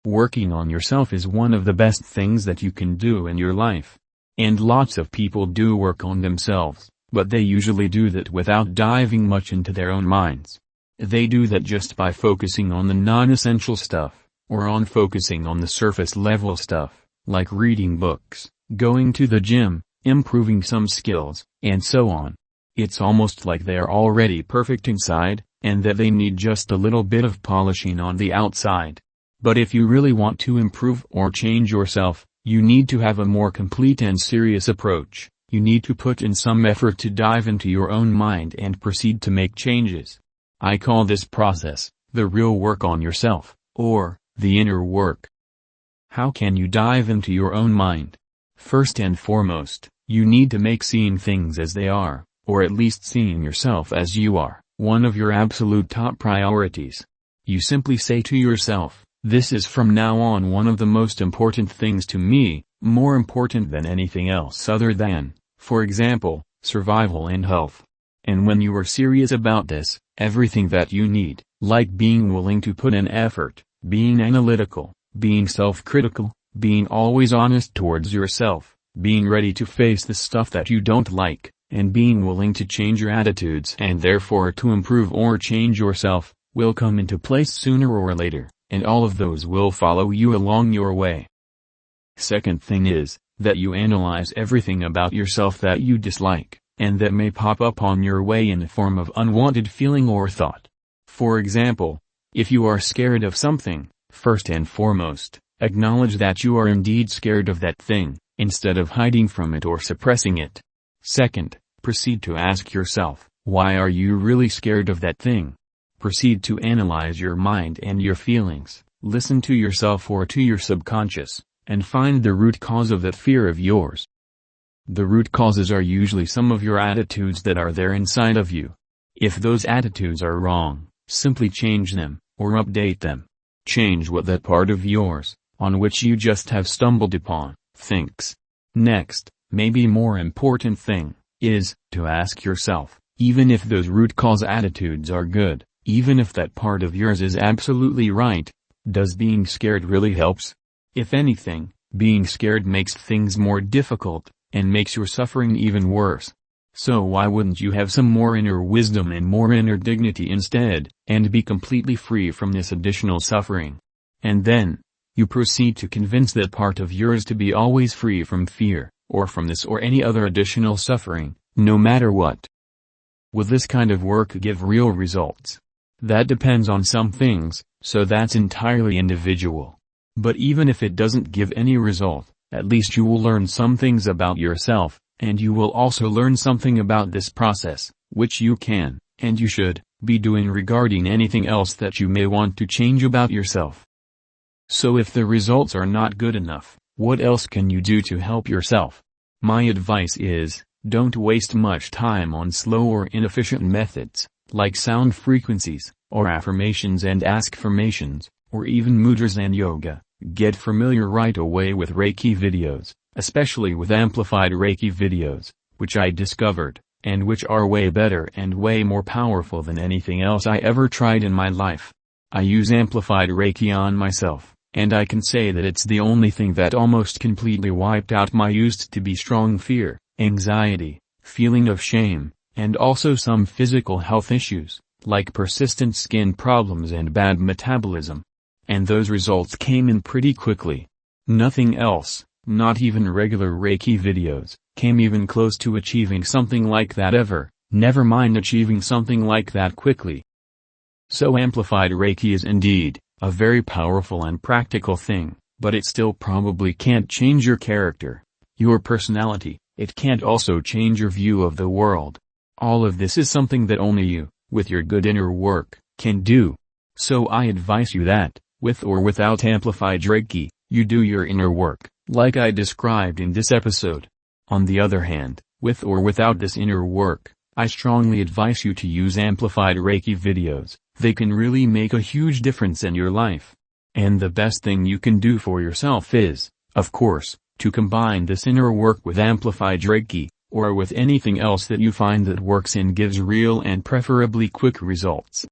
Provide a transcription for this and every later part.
Working on yourself is one of the best things that you can do in your life. And lots of people do work on themselves, but they usually do that without diving much into their own minds. They do that just by focusing on the non-essential stuff, or on focusing on the surface level stuff, like reading books, going to the gym, improving some skills, and so on. It's almost like they're already perfect inside, and that they need just a little bit of polishing on the outside. But if you really want to improve or change yourself, you need to have a more complete and serious approach. You need to put in some effort to dive into your own mind and proceed to make changes. I call this process, the real work on yourself, or, the inner work. How can you dive into your own mind? First and foremost, you need to make seeing things as they are, or at least seeing yourself as you are, one of your absolute top priorities. You simply say to yourself, this is from now on one of the most important things to me, more important than anything else other than, for example, survival and health. And when you are serious about this, everything that you need, like being willing to put in effort, being analytical, being self-critical, being always honest towards yourself, being ready to face the stuff that you don't like, and being willing to change your attitudes and therefore to improve or change yourself, will come into place sooner or later, and all of those will follow you along your way. Second thing is, that you analyze everything about yourself that you dislike, and that may pop up on your way in the form of unwanted feeling or thought. For example, if you are scared of something, first and foremost, acknowledge that you are indeed scared of that thing, instead of hiding from it or suppressing it. Second, proceed to ask yourself, why are you really scared of that thing? Proceed to analyze your mind and your feelings, listen to yourself or to your subconscious, and find the root cause of that fear of yours. The root causes are usually some of your attitudes that are there inside of you. If those attitudes are wrong, simply change them, or update them. Change what that part of yours, on which you just have stumbled upon, thinks. Next, maybe more important thing, is, to ask yourself, even if those root cause attitudes are good, even if that part of yours is absolutely right, does being scared really helps? If anything, being scared makes things more difficult, and makes your suffering even worse. So why wouldn't you have some more inner wisdom and more inner dignity instead, and be completely free from this additional suffering? And then, you proceed to convince that part of yours to be always free from fear, or from this or any other additional suffering, no matter what. Will this kind of work give real results? That depends on some things, so that's entirely individual. But even if it doesn't give any result, at least you will learn some things about yourself, and you will also learn something about this process, which you can, and you should, be doing regarding anything else that you may want to change about yourself. So if the results are not good enough, what else can you do to help yourself? My advice is, don't waste much time on slow or inefficient methods, like sound frequencies, or affirmations and ask-formations, or even mudras and yoga. Get familiar right away with Reiki videos, especially with amplified Reiki videos, which I discovered, and which are way better and way more powerful than anything else I ever tried in my life. I use amplified Reiki on myself, and I can say that it's the only thing that almost completely wiped out my used to be strong fear, anxiety, feeling of shame, and also some physical health issues, like persistent skin problems and bad metabolism. And those results came in pretty quickly. Nothing else, not even regular Reiki videos, came even close to achieving something like that ever, never mind achieving something like that quickly. So amplified Reiki is indeed, a very powerful and practical thing, but it still probably can't change your character, your personality. It can't also change your view of the world. All of this is something that only you, with your good inner work, can do. So I advise you that, with or without amplified Reiki, you do your inner work, like I described in this episode. On the other hand, with or without this inner work, I strongly advise you to use amplified Reiki videos. They can really make a huge difference in your life. And the best thing you can do for yourself is, of course, to combine this inner work with amplified Reiki, or with anything else that you find that works and gives real and preferably quick results.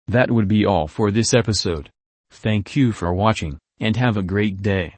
That would be all for this episode. Thank you for watching, and have a great day.